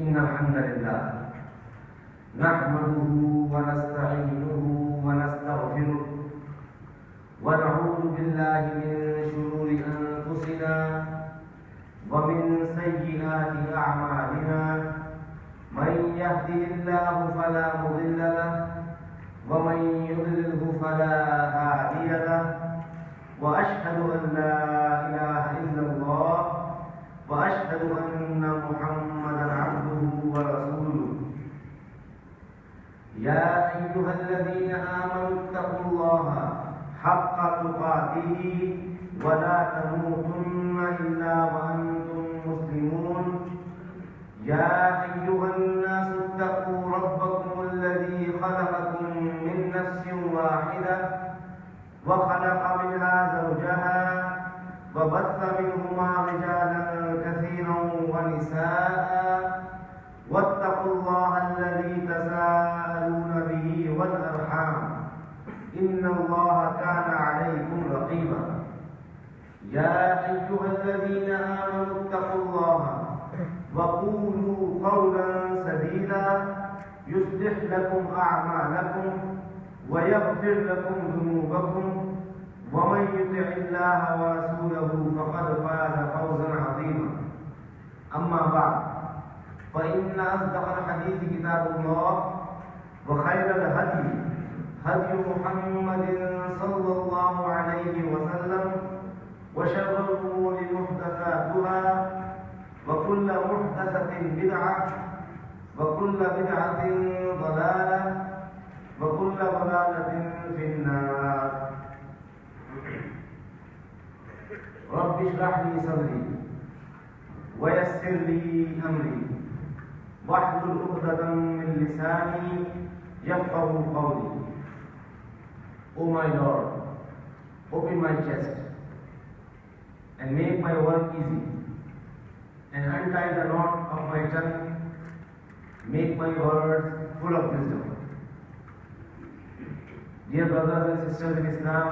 إن الحمد لله نحمده ونستعينه ونستغفره ونعوذ بالله من شرور أنفسنا ومن سيئات أعمالنا من يهده الله فلا مضل له ومن يضلله فلا هادي له وأشهد أن لا إله إلا الله وأشهد أن محمدا عبده ورسوله يا أيها الذين آمنوا اتقوا الله حق تقاته ولا تموتن إلا وأنتم مسلمون يا أيها الناس اتقوا ربكم الذي خلقكم من نفس واحدة وخلق منها زوجها وبث منهما رجالا كثيرا ونساء واتقوا الله الذي تساءلون به والأرحام إن الله كان عليكم رقيبا يا أيها الذين آمنوا اتقوا الله وقولوا قولا سديدا يصلح لكم أعمالكم ويغفر لكم ذنوبكم ومن يطع الله ورسوله فقد فاز فوزا عظيما أما بعد فإن أصدق الحديث كتاب الله وخير الهدي هدي محمد صلى الله عليه وسلم وشر الأمور محدثاتها وكل محدثة بدعة وكل بدعة ضلالة وكل ضلالة في النار رب اشرح لي صدري ويسر لي أمري واحلل عقدة من لساني يفقهوا قولي. O my Lord, open my chest and make my work easy, and untie the knot of my tongue, make my words full of wisdom. Dear brothers and sisters in Islam,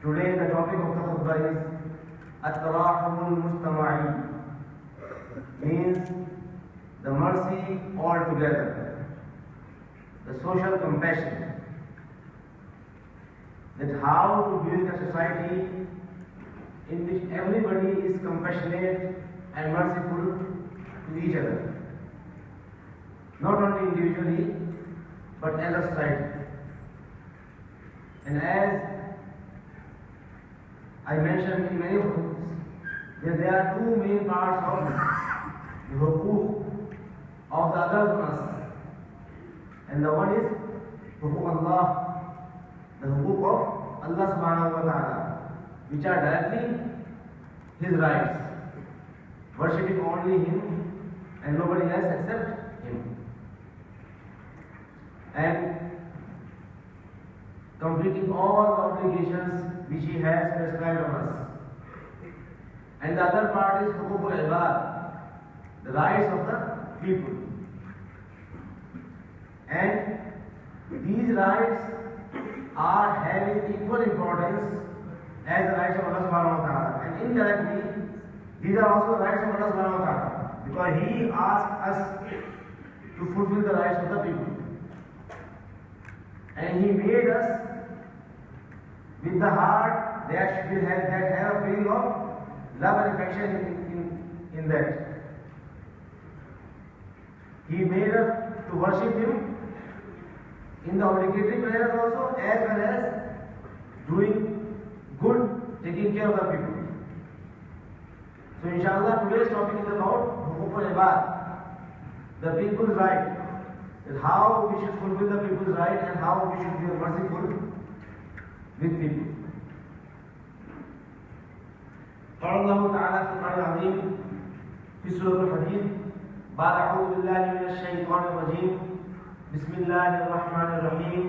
today the topic of the khutbah is At-Tarahumul Mujtama'i, means the mercy altogether, the social compassion, that how to build a society in which everybody is compassionate and merciful to each other, not only individually but as a society. And as I mentioned in many books, that there are two main parts of the hukuk of the others on us, and the one is hukuk Allah, the hukuk of Allah subhanahu wa ta'ala, which are directly His rights, worshipping only Him and nobody else except Him, and completing all the obligations which He has prescribed on us. And the other part is hukuk al-ibad, the rights of the people. And these rights are having equal importance as the rights of Allah subhanahu wa ta'ala. And indirectly, these are also the rights of Allah subhanahu wa ta'ala, because He asked us to fulfill the rights of the people. And He made us with the heart that have a feeling of love and affection in that. He made us to worship Him in the obligatory prayers also, as well as doing good, taking care of the people. So inshallah, today's topic is about hukuk al-ibad, the people's right, and how we should fulfill the people's right and how we should be merciful with people. قال الله تعالى في القرآن العظيم في سورة الحديد بعد أعوذ بالله من الشيطان الرجيم بسم الله الرحمن الرحيم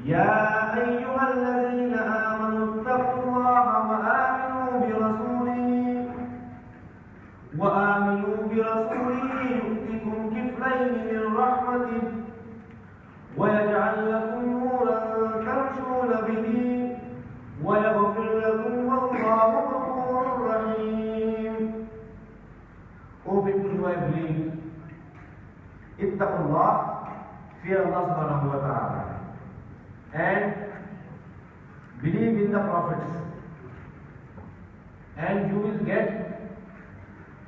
يا أيها الذين آمنوا اتقوا الله وآمنوا برسوله يؤتكم كفلين من رحمته ويجعل لكم نورا تمشون به ويغفر لكم والله غفور رحيم fear Allah subhanahu wa ta'ala and believe in the prophets, and you will get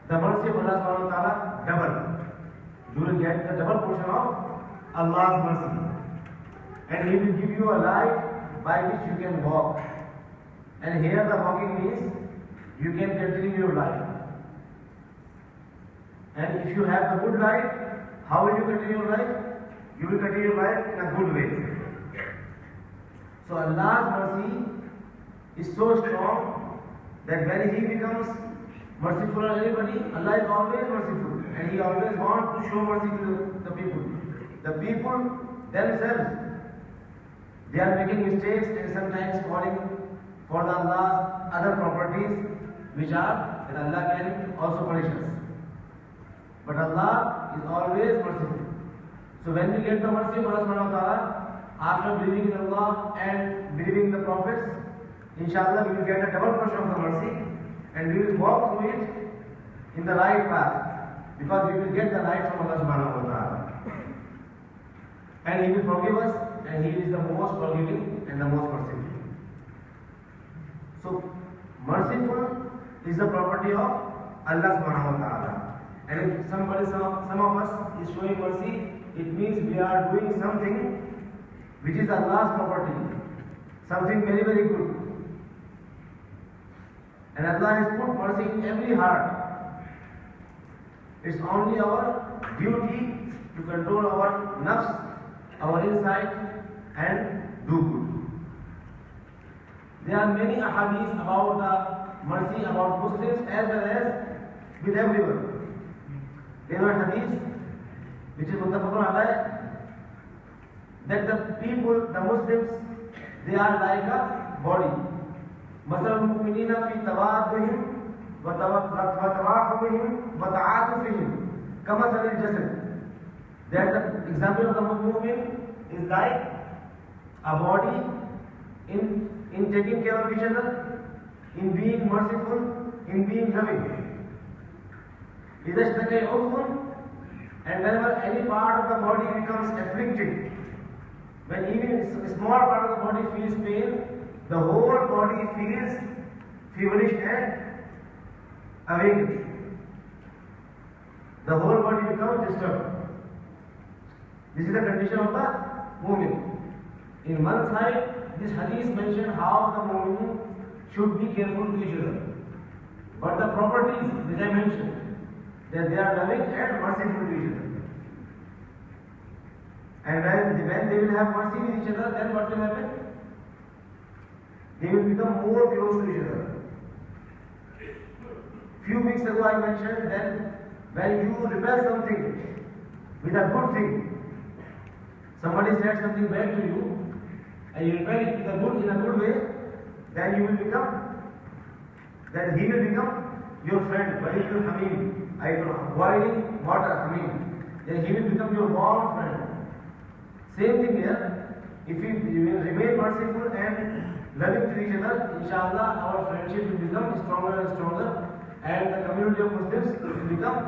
the mercy of Allah subhanahu wa ta'ala double. You will get the double portion of Allah's mercy, and He will give you a light by which you can walk. And here the walking means you can continue your life. And if you have the good life, how will you continue your life? You will continue your life in a good way. So Allah's mercy is so strong that when He becomes merciful on anybody, Allah is always merciful, and He always wants to show mercy to the people. The people themselves, they are making mistakes and sometimes calling for the Allah's other properties, which are that Allah can also punish us. But Allah is always merciful. So when we get the mercy of Allah subhanahu wa ta'ala, after believing in Allah and believing the prophets, inshallah we will get a double portion of the mercy, and we will walk through it in the right path, because we will get the light from Allah subhanahu wa ta'ala. And He will forgive us, and He is the most forgiving and the most merciful. So merciful is the property of Allah subhanahu wa ta'ala. And if some of us is showing mercy, it means we are doing something which is Allah's property, something very, very good. And Allah has put mercy in every heart. It's only our duty to control our nafs, our inside, and do good. There are many ahadith about the mercy about Muslims as well as with everyone. There are hadiths which is muttafaqun alayh, that the people, the Muslims, they are like a body. Masal mu'minina fi tawaddihim wa tawahumihim wa ta'atufihim kamathal al-jasad. That the example of the mu'min is like a body in taking care of each other, in being merciful, in being loving. And whenever any part of the body becomes afflicted, when even a small part of the body feels pain, the whole body feels feverish and awakened. The whole body becomes disturbed. This is the condition of the mu'min. In one side, this hadith mentioned how the mu'min should be careful to each other. But the properties which I mentioned, that they are loving and merciful to each other. And when they will have mercy with each other, then what will happen? They will become more close to each other. Few weeks ago I mentioned that when you repel something with a good thing, somebody said something bad to you, and you repel it in a good way, then he will become your friend, Waliyul Hamim. Boiling water, then he will become your warm friend. Same thing here. If we will remain merciful and loving to each other, inshallah our friendship will become stronger and stronger, and the community of Muslims will become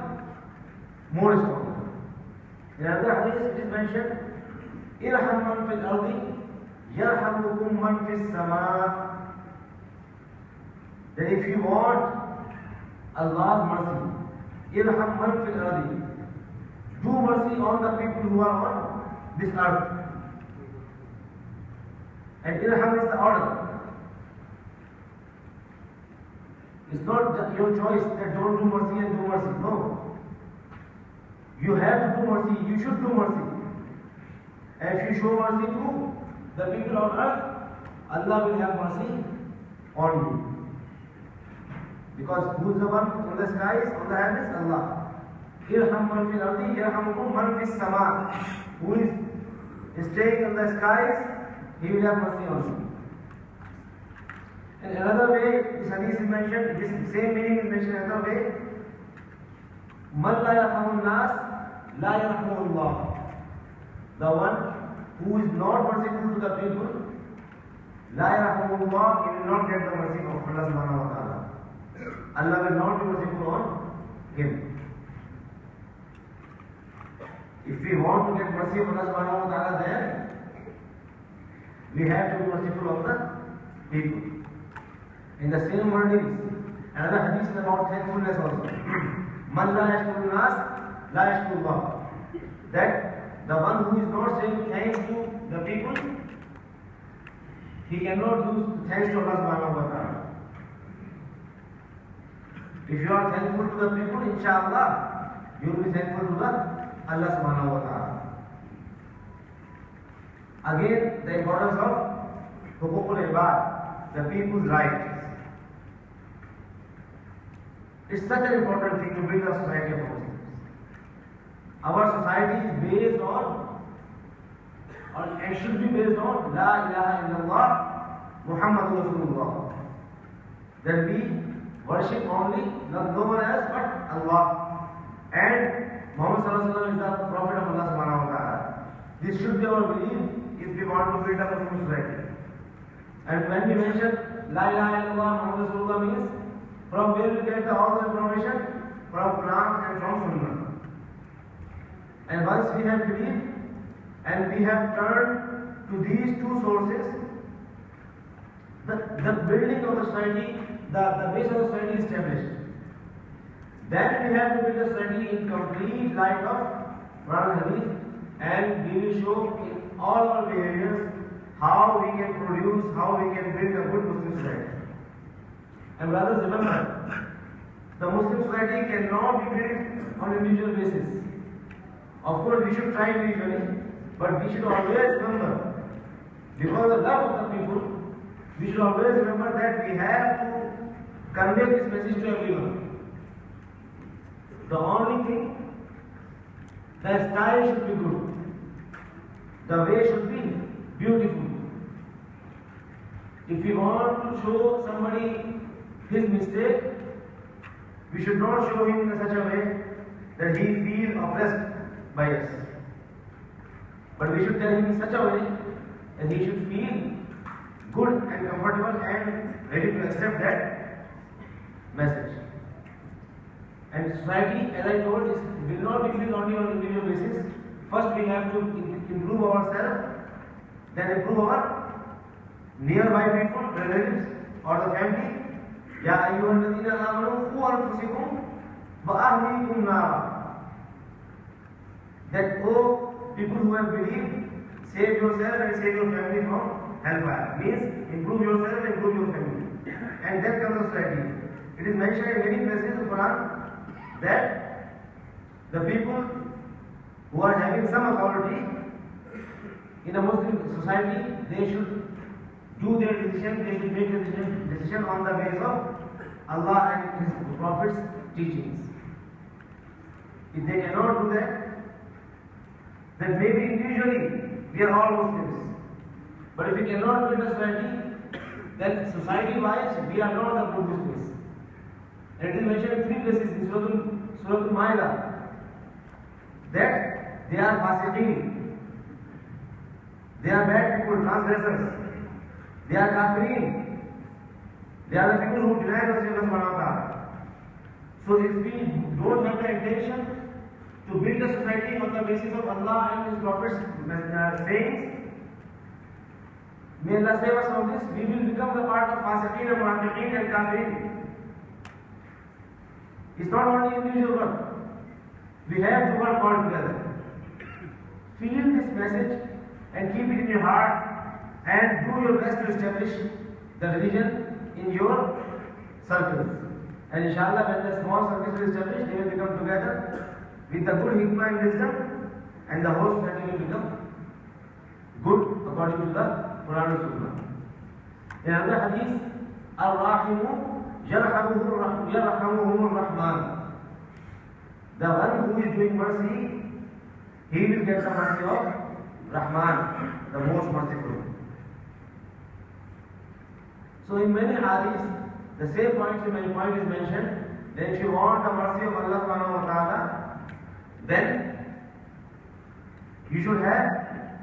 more stronger. In another hadith it is mentioned, Irham man fil ardi yarhamukum man fis sama. That if you want Allah's mercy, Irham man fil ardi, do mercy on the people who are on this earth. And Irham is the order. It's not your choice that don't do mercy and do mercy. No. You have to do mercy. You should do mercy. And if you show mercy to the people on earth, Allah will have mercy on you. Because who is the one on the skies, on the heavens? Allah. Irham man fil ardi yarhamukum man fis sama. Who is staying in the skies, he will have mercy on you. In another way, this hadith is mentioned, this same meaning is mentioned in another way. Man la yarhamun nas, la yarhamu Allah. The one who is not merciful to the people, la yarhamu Allah, he will not get the mercy of Allah subhanahu wa ta'ala. Allah will not be merciful on him. If we want to get mercy of Allah subhanahu wa ta'ala, then we have to be merciful of the people. In the same wordings, another hadith is about thankfulness also. Man la yashkuru nas, la yashkuru Allah. That the one who is not saying thanks to the people, he cannot do thanks to Allah subhanahu wa ta'ala. If you are thankful to the people, inshallah, you will be thankful to Allah subhanahu wa ta'ala. Again, the importance of huququl ibad, the people's rights. It's such an important thing to build a society of Muslims. Our society is based on, and should be based on, La ilaha illallah, Muhammadur Rasulullah. That we worship only, not no one else but Allah. And Muhammad sallallahu alaihi wasallam is the Prophet of Allah subhanahu wa ta'ala. This should be our belief if we want to build up a Muslim society. And when we mention La ilaha illallah, Muhammadur Rasulullah means, from where we get all the information? From Quran and from Sunnah. And once we have believed and we have turned to these two sources, the building of the society, the base of the society is established. Then we have to build a society in complete light of Quran and Hadith, and we will show in all our behaviors how we can produce, how we can build a good Muslim society. And brothers, remember, the Muslim society cannot be built on individual basis. Of course, we should try individually, but we should always remember, because of the love of the people, we should always remember that we have to convey this message to everyone. The only thing, the style should be good, the way should be beautiful. If we want to show somebody his mistake, we should not show him in such a way that he feels oppressed by us. But we should tell him in such a way that he should feel good and comfortable and ready to accept that message. And society, as I told, will not be built only on individual basis. First we have to improve ourselves, then improve our nearby people, relatives or the family. Ya ayyuhalladhina amanu qu anfusakum wa ahlikum nar. That, oh, people who have believed, save yourself and save your family from hellfire. Means improve yourself and improve your family. And that comes society. It is mentioned in many places in the Quran that the people who are having some authority in a Muslim society, they should do their decision, they should make a decision on the basis of Allah and His Prophet's teachings. If they cannot do that, then maybe individually we are all Muslims. But if we cannot build a society, then society-wise we are not the good Muslims. And it is mentioned in 3 places in Surah Al-Ma'idah that they are fasiqeen, they are bad people, transgressors, they are kafirin, they are the people who deny the Allah subhanahu wa ta'ala. So if we don't have the intention to build a society on the basis of Allah and His Prophet's sayings, may Allah save us from this, we will become the part of fasiqeen and munafiqeen and kafirin. It's not only individual work. We have to work all together. Feel this message and keep it in your heart and do your best to establish the religion in your circles. And inshallah, when the small circles will establish, they will become together with the good hikmah and wisdom, and the whole society will become good according to the Quran and Sunnah. In another hadith, Ar-Rahimu Yarhamuhum Rahman. The one who is doing mercy, he will get the mercy of Rahman, the most merciful. So in many hadiths, the same point is mentioned, that if you want the mercy of Allah subhanahu wa ta'ala, then you should have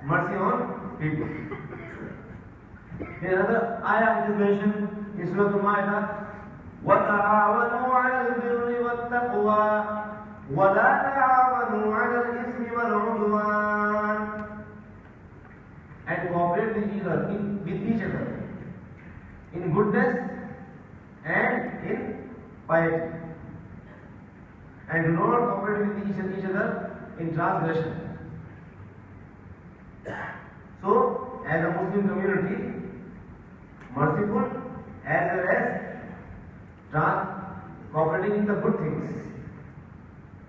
mercy on people. In another ayah it is mentioned in Surah Al-Ma'idah, وَتَعَاوَنُوا عَلَى الْبِرِّ وَالتَّقْوَى وَلَا تَعَاوَنُوا عَلَى الْإِثْمِ وَالْعُدْوَانِ with each other in goodness and in piety, and do not cooperate with each other in transgression. So, as a Muslim community, merciful as well as cooperating in the good things,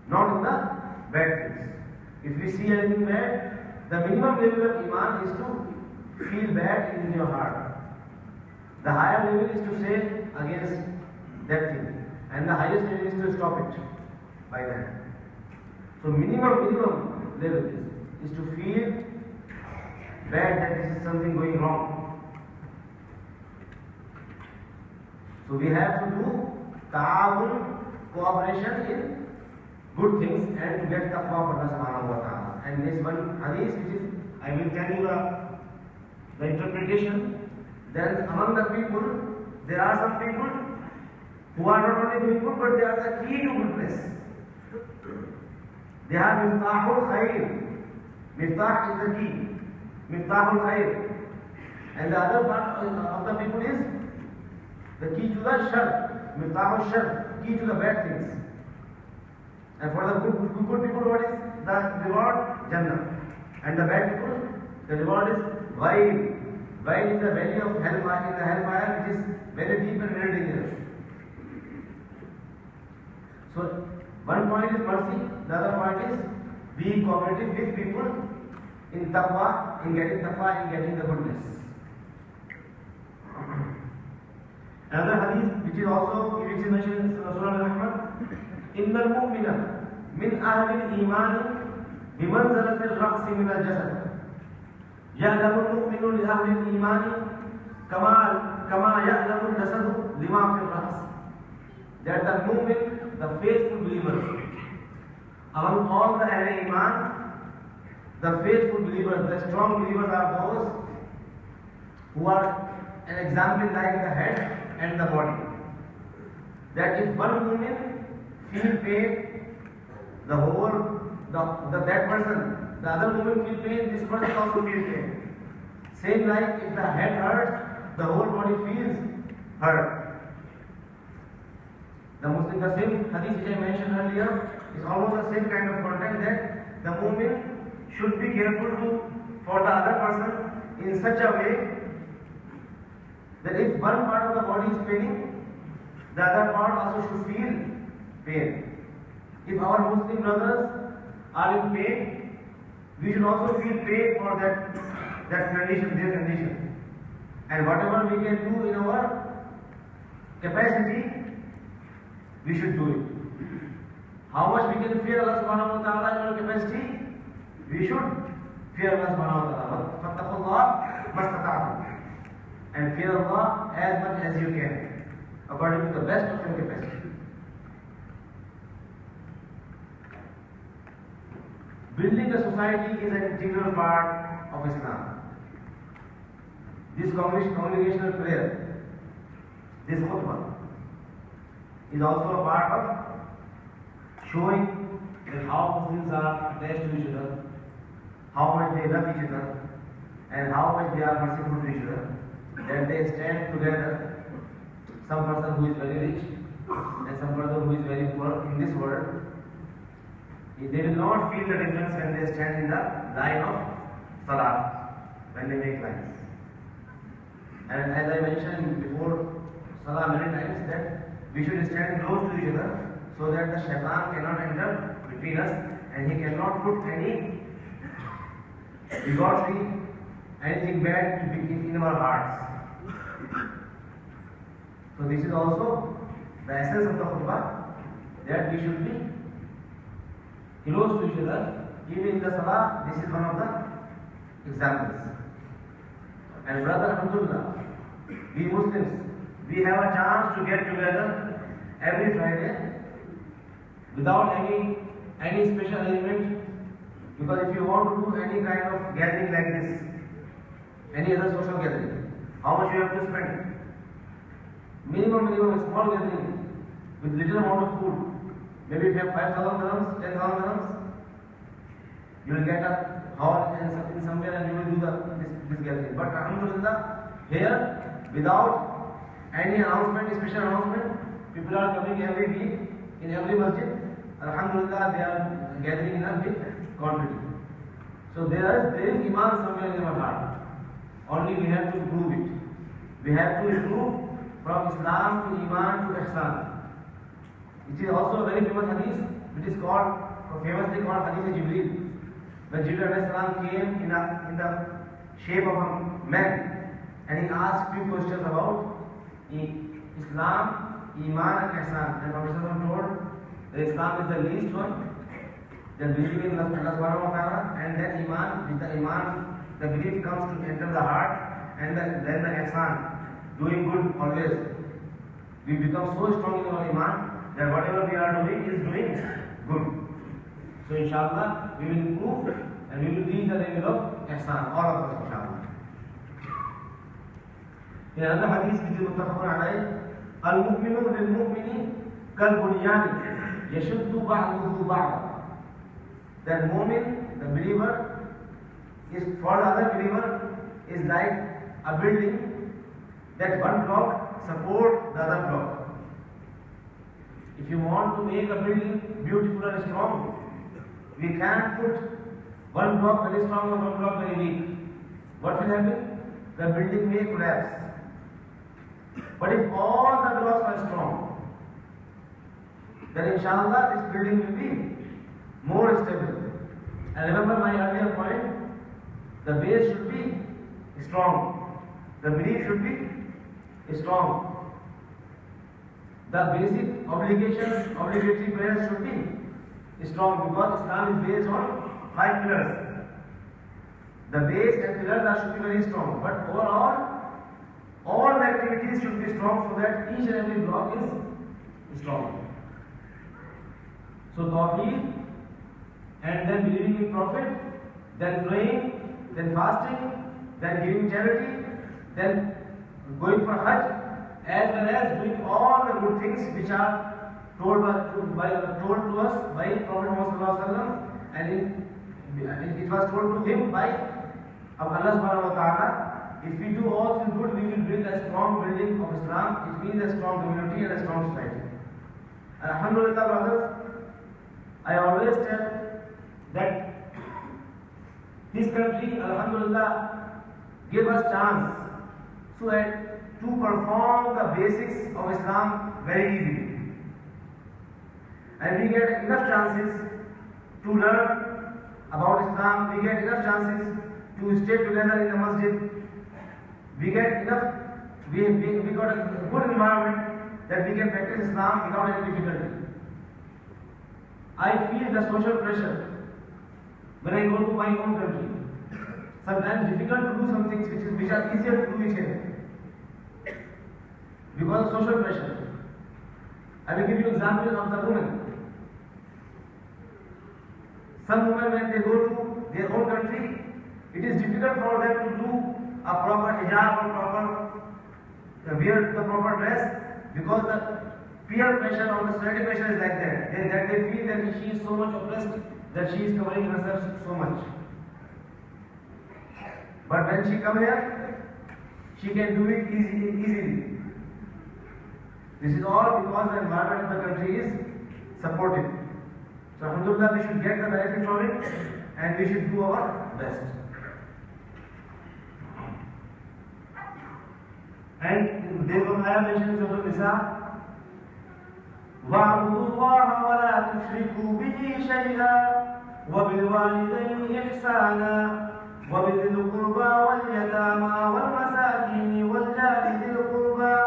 not in the bad things. If we see anything bad, the minimum level of iman is to feel bad in your heart. The higher level is to say against that thing, and the highest level is to stop it by that. So minimum level is to feel bad that this is something going wrong. So we have to do ta'awun, cooperation in good things, and to get taqwa of Allah subhanahu wa ta'ala. And this one hadith, which is, I will tell you the interpretation. Then among the people, there are some people who are not only doing good, but they are the key to goodness. They are miftahul khair. Miftah is the key. Miftahul khair. And the other part of the people is the key to the shar. Miftahul shar, key to the bad things. And for the good people, what is the reward? Jannah. And the bad people, the reward is Vail. Vail is the valley of hellfire, in the hellfire, which is very deep and very dangerous. So, one point is mercy, the other point is being cooperative with people in taqwa, in getting taqwa, in getting the goodness. Another hadith, which is also, which is mentioned in Surah Al-Ahmad, إن المؤمن من أهل الإيمان بمنزلة الرأس من الجسد يعلم المؤمن لأهل الإيمان كما يعلم الجسد لما في الرأس. That the mu'min, the faithful believers, among all the Ahl Iman, the faithful believers, the strong believers are those who are an example like the head and the body. That if one mu'min feel pain, the whole, that person, the other woman feel pain, this person also feel pain. Same like if the head hurts, the whole body feels hurt. The same hadith which I mentioned earlier is almost the same kind of content, that the mu'min should be careful for the other person in such a way that if one part of the body is paining, the other part also should feel pain. If our Muslim brothers are in pain, we should also feel pain for that condition, their condition. And whatever we can do in our capacity, we should do it. How much we can fear Allah subhanahu wa ta'ala in our capacity, we should fear Allah subhanahu wa ta'ala. Fattaqullah mastata'tum. And fear Allah as much as you can, according to the best of your capacity. Building a society is an integral part of Islam. This congregational prayer, this khutbah, is also a part of showing that how Muslims are attached to each other, how much they love each other, and how much they are merciful to each other. That they stand together, some person who is very rich and some person who is very poor in this world. They will not feel the difference when they stand in the line of salah, when they make lines. And as I mentioned before salah many times, that we should stand close to each other so that the shaitan cannot enter between us and he cannot put any bigotry, anything bad in our hearts. So this is also the essence of the khutbah, that we should be close to each other. Even in the salah, this is one of the examples. And brother, alhamdulillah, we Muslims, we have a chance to get together every Friday without any special arrangement. Because if you want to do any kind of gathering like this, any other social gathering, how much you have to spend? Minimum, small gathering with little amount of food. Maybe if you have 5,000 dirhams, 10,000 dirhams, you will get a hall in somewhere and you will do this this gathering. But alhamdulillah, here without any announcement, special announcement, people are coming every week in every masjid. Alhamdulillah, they are gathering in a big quantity. So there is iman somewhere in our heart. Only we have to prove it. We have to improve from Islam to Iman to Ihsan. It is also a very famous hadith, which is famously called Hadith Jibreel. When Jibreel alayhi salam came in the shape of a man, and he asked few questions about Islam, Iman and Ihsan. And Prophet told that Islam is the least one, then believing in Allah subhanahu wa ta'ala, and then Iman, with the Iman, the belief comes to enter the heart, and then the Ihsan, doing good always. We become so strong in our Iman that whatever we are doing is doing good. So inshallah, we will improve and we will reach the level of Ihsan, all of us inshallah. In another hadith which is muttafaqun alayh, al-mu'minu lil-mu'mini kal-bunyani yashuddu ba'duhu ba'd. That mu'min, the believer, is for the other believer is like a building that one block supports the other block. If you want to make a building beautiful and strong, we can't put one block very strong and one block very weak. What will happen? The building may collapse. But if all the blocks are strong, then inshallah this building will be more stable. And remember my earlier point, the base should be strong. The belief should be strong. The basic obligatory prayers should be strong, because Islam is based on 5 pillars. The base and pillars should be very strong. But overall, all the activities should be strong so that each and every block is strong. So Tawheed, and then believing in Prophet, then praying, then fasting, then giving charity, then going for Hajj, as well as doing all the good things which are told to us by Prophet Muhammad, and it was told to him by Allah subhanahu wa ta'ala. If we do all things good, we will build a strong building of Islam. It means a strong community and a strong society. And alhamdulillah, brothers, I always tell that this country, alhamdulillah, gave us chance to perform the basics of Islam very easily. And we get enough chances to learn about Islam. We get enough chances to stay together in the masjid. We got a good environment that we can practice Islam without any difficulty. I feel the social pressure when I go to my own country. Sometimes difficult to do some things which are easier to do here because of social pressure. I will give you examples of the women. Some women, when they go to their own country, it is difficult for them to do a proper hijab or wear the proper dress, because the peer pressure or the society pressure is like that. They feel that she is so much oppressed that she is covering herself so much. But when she comes here, she can do it easily. This is all because the environment of the country is supportive. So alhamdulillah, we should get the benefit from it and we should do our best. And there was ayah mentioned in Surah Nisa, وَاعْبُدُوا اللَّهَ وَلَا تُشْرِكُوا بِهِ شَيْئًا وَبِالْوَالِدَيْنِ إِحْسَانًا وَبِذِي الْقُرْبَى وَالْيَتَامَى وَالْمَسَاكِينِ وَالْجَارِ ذِي الْقُرْبَى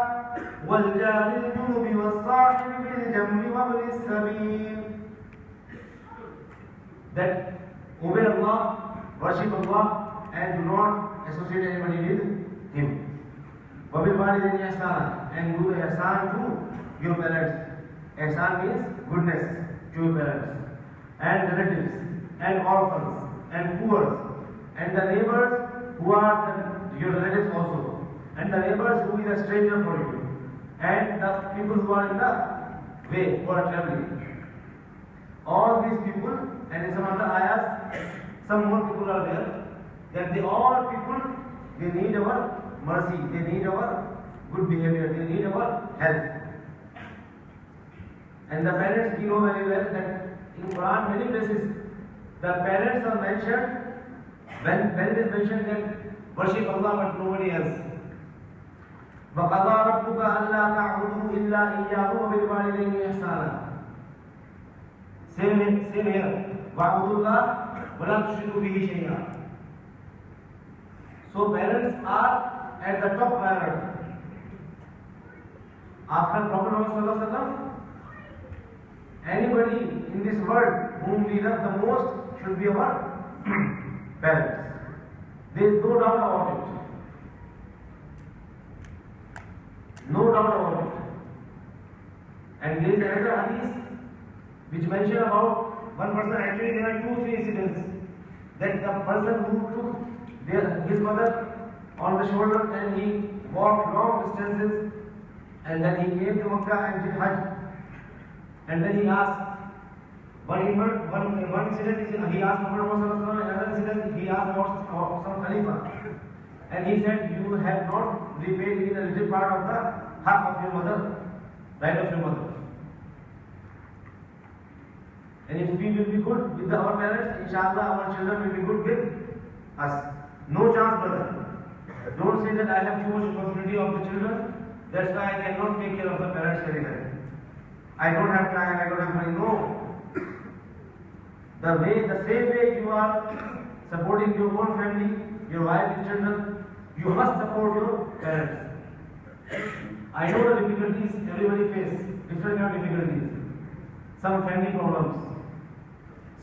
وَالْجَارِ الْجُنُبِ وَالصَّاحِبِ بِالْجَنبِ وَابْنِ السَّبِيلِ. That obey Allah, worship Allah, and do not associate anybody with Him. وَبِالْوَالِدَيْنِ إِحْسَانًا, and do the ihsan to your parents. Ihsan means goodness to your parents, and relatives, and orphans, and poor, and the neighbors who are your relatives also, and the neighbors who is a stranger for you, and the people who are in the way, who are traveling. All these people, and in some other ayahs, some more people are there, that all people they need our mercy, they need our good behavior, they need our help. And the parents, we know very well that in Quran many places the parents are mentioned when it is mentioned that worship Allah but nobody else. وَقَضَى رَبُّكَ أَلَّا تَعْبُدُوا إِلَّا إِيَّاهُ وَبِالْوَالِدَيْنِ إِحْسَانًا. Same here. وَاعْبُدُوا اللَّهَ وَلَا تُشْرِكُوا بِهِ شَيْئًا. So parents are at the top priority. After Prophet Muhammad, anybody in this world whom we love the most should be our parents. There is no doubt about it. No doubt about it. And there is another hadith which mention about one person. Actually, there are 2-3 incidents that the person who took his mother on the shoulder and he walked long distances, and then he came to Makkah and did Hajj, and then he asked one incident is he asked Muhammad, another incident he asked about some Khalifa, and he said, you have not repaid even a little part of the haq of your mother, right of your mother. And if we will be good with our parents, inshallah our children will be good with us. No chance, brother. Don't say that I have too much responsibility of the children, that's why I cannot take care of the parents very well. I don't have time, I don't have money. No. The same way you are supporting your own family, your wife and children, you must support your parents. I know the difficulties everybody faces, different kind of difficulties. Some family problems,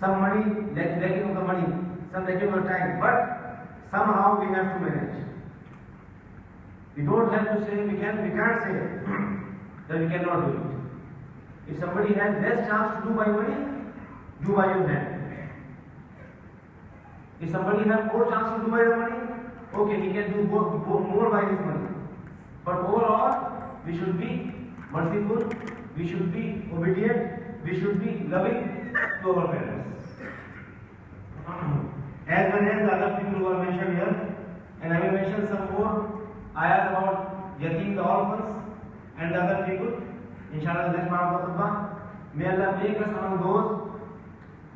some money, lacking of the money, some lacking of the time, but somehow we have to manage. We don't have to say, we can't say that we cannot do it. If somebody has less chance to do by money, do by your hand. If somebody has more chance to do by the money, okay, he can do more by his money. But overall, we should be merciful, we should be obedient, we should be loving to our parents. As well as the other people who are mentioned here, and I will mention some more ayat about yatim, the orphans, and the other people. Inshallah, the next part of the khutbah. May Allah make us among those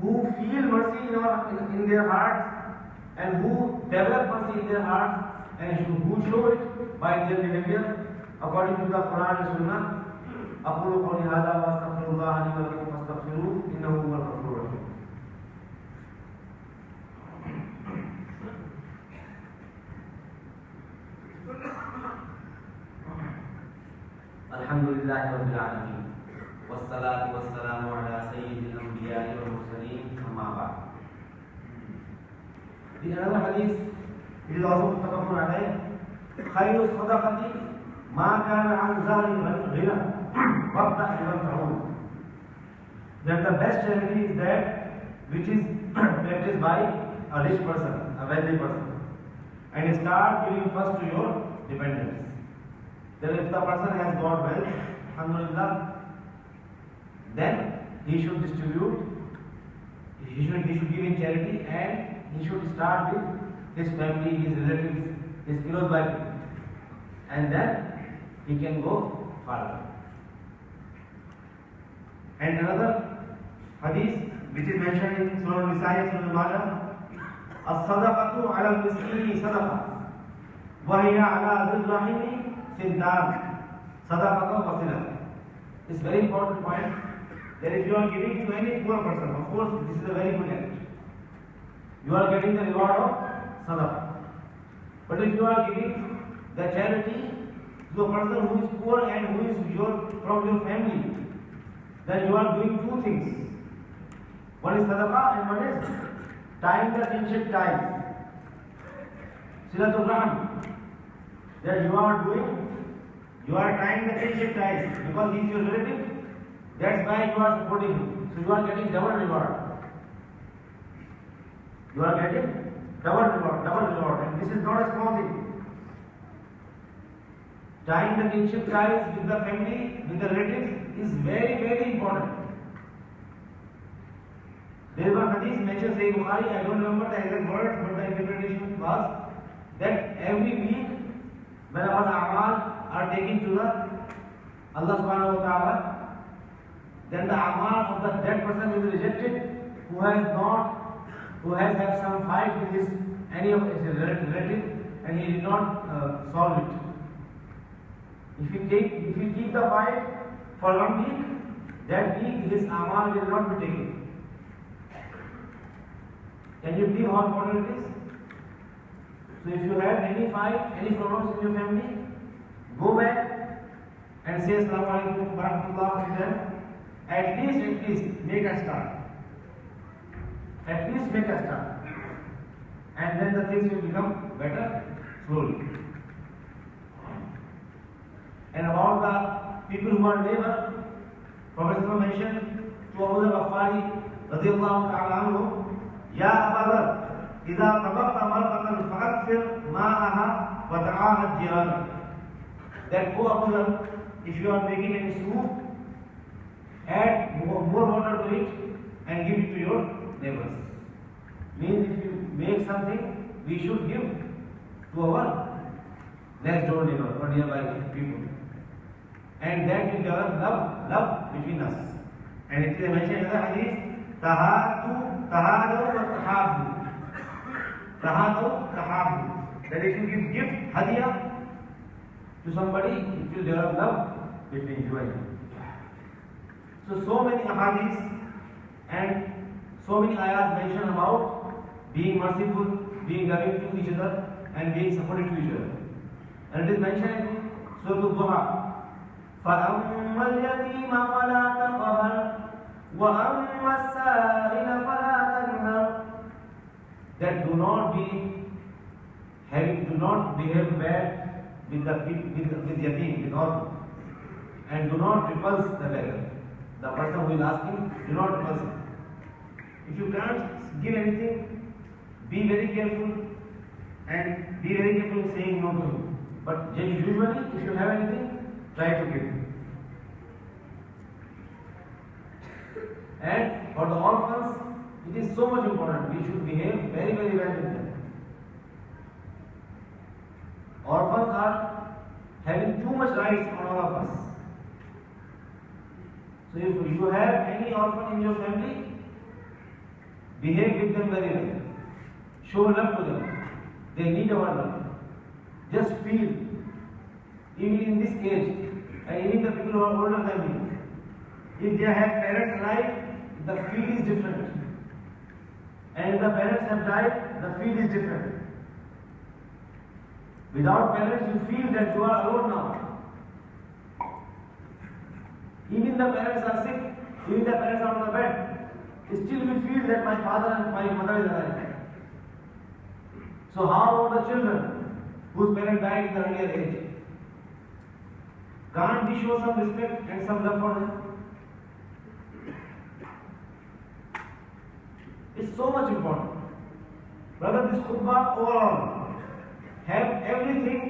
who feel mercy in their hearts, and who develop mercy in their hearts, and who show it by their behavior according to the Quran and Sunnah. أقول قولي هذا وأستغفر الله لي ولكم فاستغفروه إنه هو الغفور الرحيم. الحمد لله رب العالمين والصلاة والسلام على سيد الأنبياء والمرسلين أما بعد. The another hadith is also muttafaqun alayh. خير الصدقة ما كان عن ظهر غنى وابدأ بمن تعود. That the best charity is that which is practiced by a rich person, a wealthy person, and start giving first to your dependents. Then if the person has got wealth, alhamdulillah, then he should distribute, he should give in charity, and he should start with his family, his relatives, his close by people, and then he can go further. And another hadith which is mentioned in Surah An-Nisa, Surah Al-Majah, as-sadaqatu ala al-miskini sadaqa wa hiya ala dhil rahimi Sindan, sadaqah wa silah. It's a very important point that if you are giving to any poor person, of course this is a very good act. You are getting the reward of sadaqah. But if you are giving the charity to a person who is poor and who is from your family, then you are doing two things. One is sadaqah and one is tying the kinship ties. Silatul Rahim. That you are tying the kinship ties because he is your relative. That's why you are supporting him. So you are getting double reward. You are getting double reward. And this is not a small thing. Tying the kinship ties with the family, with the relatives is very, very important. There was hadith mentioned Sahih Bukhari, I don't remember the exact words, but the interpretation was that every week when our amal are taken to the Allah subhanahu wa ta'ala, then the amal of the dead person will be rejected who has had some fight with any of his relative and he did not solve it. If you keep the fight for 1 week, that week his amal will not be taken. Can you believe how important it is? So if you have any fight, any problems in your family, go back and say Assalamu alaikum wa rahmatullah to them. At least make a start. At least make a start. And then the things will become better slowly. And about the people who are neighbor, Prophet mentioned to Abu Dharr Ghaffari radiyallahu ta'ala anhu, Ya Aba Dharr, إذا طبخت مرقة فأكثر ماءها وتعاهد جيرانك. That O Abu Dharr, if you are making any soup, add more water to it and give it to your neighbors. Means if you make something, we should give to our next door neighbor or nearby people. And that will develop love between us. And it is mentioned in the hadith, tahadu wa tahabu. That if you give gift, hadiyah to somebody, it will develop love between you and him. So many ahadith and so many ayahs mention about being merciful, being loving to each other, and being supportive to each other. And it is mentioned in Surah Al-Duha, فَأَمَّا الْيَتِيمَ فَلَا تَقْهَرْ وَأَمَّا السَّائِلَ فَلَا تَنْهَرْ. That do not behave bad with yatim, with orphan, and do not repulse the beggar. The person who is asking, do not repulse him. If you can't give anything, be very careful and be very careful in saying no to him. But usually, if you have anything, try to give. And for the orphans, it is so much important. We should behave very, very well with them. Orphans are having too much rights on all of us. So if you have any orphan in your family, behave with them very well. Show love to them. They need our love. Just feel, even in this age, and even the people who are older than me, if they have parents alive, the feel is different. And if the parents have died, the feel is different. Without parents, you feel that you are alone now. Even the parents are sick, even the parents are on the bed, still we feel that my father and my mother is alive. So how about the children whose parents died in the earlier age? Can't we show some respect and some love for them? It's so much important. Brother, this khutbah overall have everything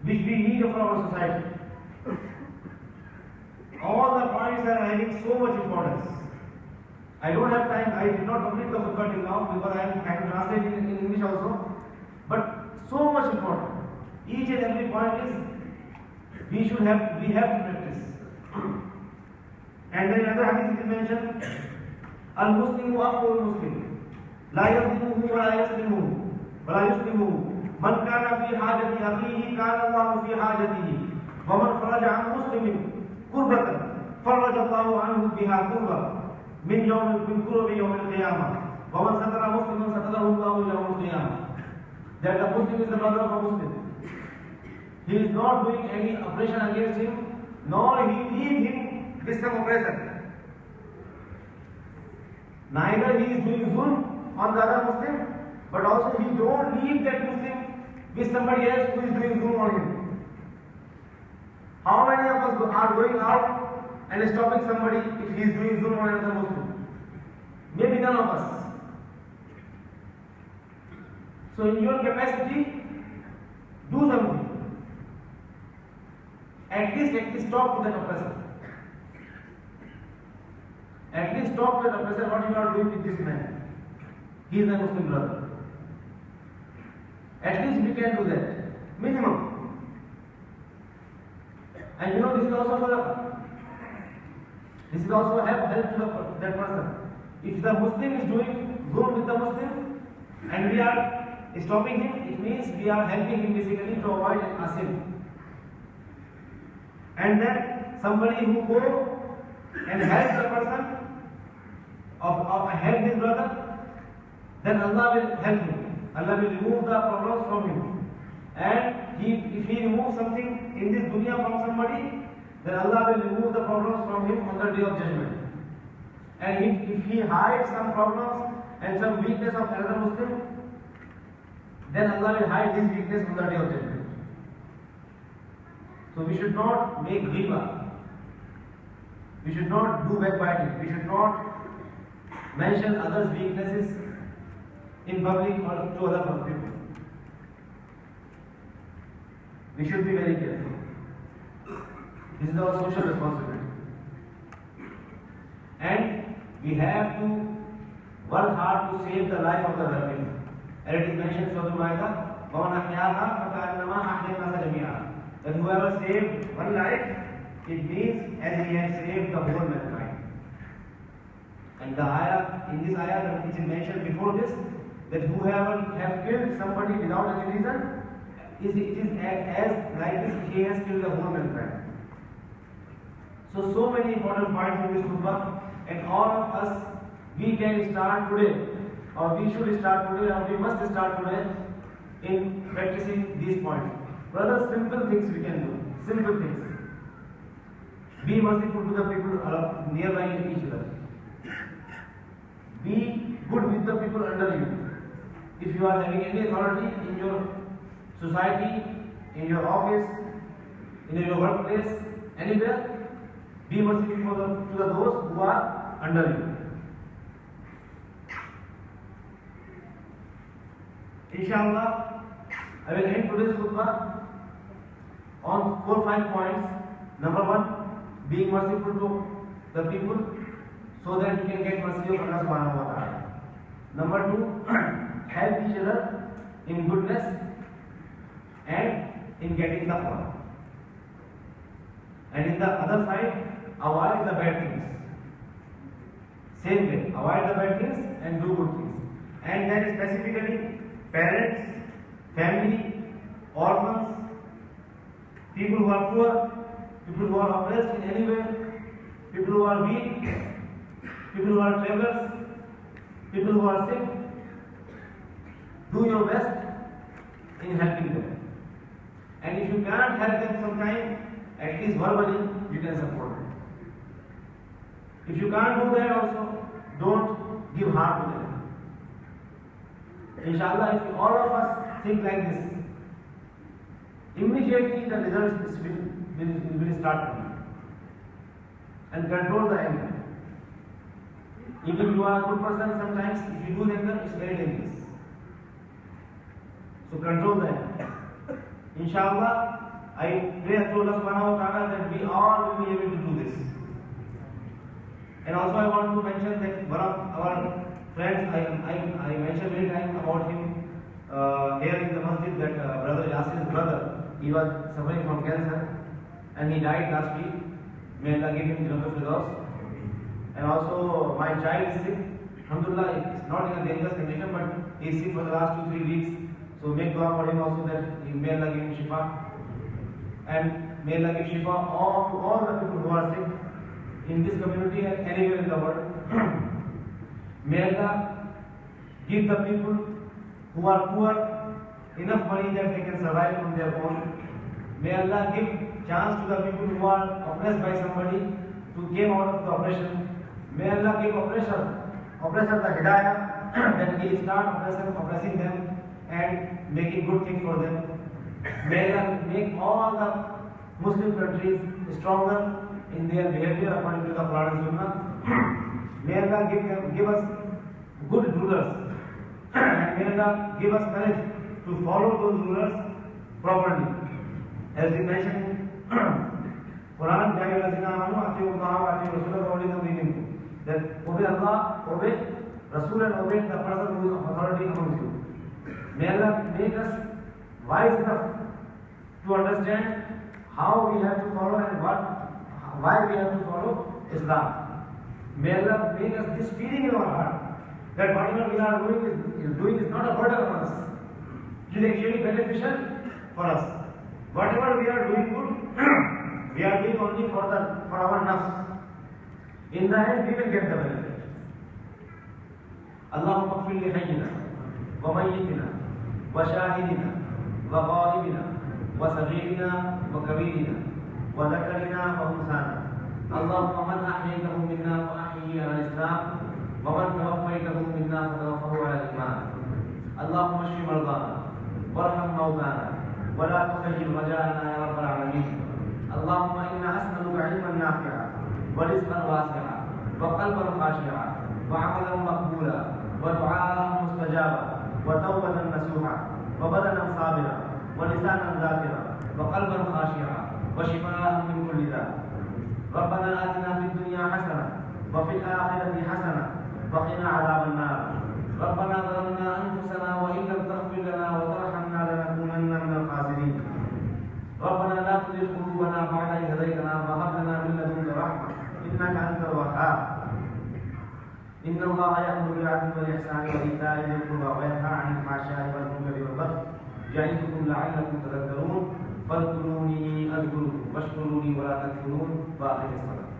which we need for our society. All the points are having so much importance. I don't have time, I did not complete the khutbah till now because I am translating in English also. But so much important. Each and every point is we have to practice. And then another hadith is mentioned, Al-Muslimu Aqul Muslim, La yadlimuhu wa la yaslimuhu, wa la yuslimuhu, Man kana fi hajati akhihi, kana Allahu fi hajatihi, wa man faraja an muslimin, kurbatan, faraja Allahu anhu biha kurba, min kurubi yawm al-qiyamah, wa man satara musliman satarahu Allahu yawm al-qiyamah. That the Muslim is the brother of a Muslim. He is not doing any oppression against him, nor he leave him with some oppression. Neither he is doing zulm on the other Muslim, but also he don't leave that Muslim with somebody else who is doing zulm on him. How many of us are going out and stopping somebody if he is doing zulm on another Muslim? Maybe none of us. So in your capacity, do something. At least talk to that oppressor. At least talk to that oppressor what you are doing with this man. He is a Muslim brother. At least we can do that. Minimum. And this is also help to that person. If the Muslim is doing zulm with the Muslim and we are stopping him, it means we are helping him basically to avoid a sin. And then somebody who go and help the person of help his brother, then Allah will help him. Allah will remove the problems from him. And if he removes something in this dunya from somebody, then Allah will remove the problems from him on the day of judgment. And if he hides some problems and some weakness of another Muslim, then Allah will hide his weakness on the day of judgment. So we should not make riba. We should not do backbiting. We should not mention others' weaknesses in public or to other people. We should be very careful. This is our social responsibility. And we have to work hard to save the life of the other people. And it is mentioned in Surah Al-Ma'idah, وَمَنْ أَحْيَاهَا فَكَأَنَّمَا أَحْيَا النَّاسَ جَمِيعًا. That whoever saved one life, it means as he has saved the whole mankind. And the ayah, in this ayah, it is mentioned before this, that whoever has killed somebody without any reason, it is as like this, he has killed the whole mankind. So many important points in this khutbah, and all of us, we can start today, or we should start today, or we must start today in practicing these points. Brothers, simple things we can do. Simple things. Be merciful to the people nearby each other. Be good with the people under you. If you are having any authority in your society, in your office, in your workplace, anywhere, be merciful to those who are under you. Inshallah, I will end today's khutbah on 4 or 5 points. Number 1, being merciful to the people so that we can get mercy of Allah subhanahu wa ta'ala. Number 2, help each other in goodness and in getting taqwa. And in the other side, avoid the bad things. Same way, avoid the bad things and do good things. And then specifically, parents, family, orphans, people who are poor, people who are oppressed in any way, people who are weak, people who are travelers, people who are sick. Do your best in helping them. And if you can't help them sometime, at least verbally, you can support them. If you can't do that also, don't give harm to them. Inshallah, if all of us think like this, immediately the results will start coming. And control the anger. Even if you are a good person, sometimes if you do anger, it's very dangerous. So control the anger. Inshallah, I pray to Allah subhanahu wa ta'ala that we all will be able to do this. And also I want to mention that one of our friends, I mentioned many times about him here in the masjid, that brother Yasir's brother, he was suffering from cancer and he died last week. May Allah give him Jannah Firdaus. And also my child is sick. Alhamdulillah, it's not in a dangerous condition, but he is sick for the last 2-3 weeks. So make dua for him also that may Allah give him shifa. And may Allah give shifa to all the people who are sick in this community and anywhere in the world. May Allah give the people who are poor enough money that they can survive on their own. May Allah give chance to the people who are oppressed by somebody to come out of the oppression. May Allah give oppressor the hidayah that he start oppressing them and making good things for them. May Allah make all the Muslim countries stronger in their behavior according to the Quran and Sunnah. May Allah give us good rulers and may Allah give us courage to follow those rulers properly. As we mentioned in Quran, that obey Allah, obey Rasul and obey the person who is authority among you. May Allah make us wise enough to understand how we have to follow and why we have to follow Islam. May Allah make us this feeling in our heart that whatever we are doing is not a burden on us. It is actually beneficial for us. Whatever we are doing good, we are doing only for our nafs. In the end, we will get the benefit. Allahumma ighfir li hayyina wa mayyitina wa shahidina wa ghaibina wa saghirina wa kabirina wa dhakarina wa unsana. Allahumma man ahyaytahu minna fa ahyihi ala al-islam wa man tawaffaytahu minna fa tawaffahu ala al-iman. Allahumma shfi mardana warham mawtana wa la tukhzil raja'ana ya rabbal alamin. Allahumma inna as'aluka ilman nafi'a wa rizqan wasi'a wa qalban khashi'a wa 'amalan maqbula wa du'aan mustajaba wa tawbatan nasuha wa badanan sabira wa lisanan dhakira wa qalban khashi'a wa shifaa'an min kulli dha. ربنا آتنا في الدنيا حسنة وفي الآخرة حسنة وقنا عذاب النار. ربنا ظلمنا أنفسنا وإن لم تغفر لنا وترحمنا لنكونن من الخاسرين. ربنا لا تزغ قلوبنا بعد إذ هديتنا وهب لنا من لدنك رحمة إنك أنت الوهاب. إن الله يأمر بالعدل والإحسان وإيتاء ذي القربى وينهى عن الفحشاء والمنكر والبغي يعظكم لعلكم تذكرون. فاذكروني أذكركم واشكروني ولا تكفرون. باقي الصلاة.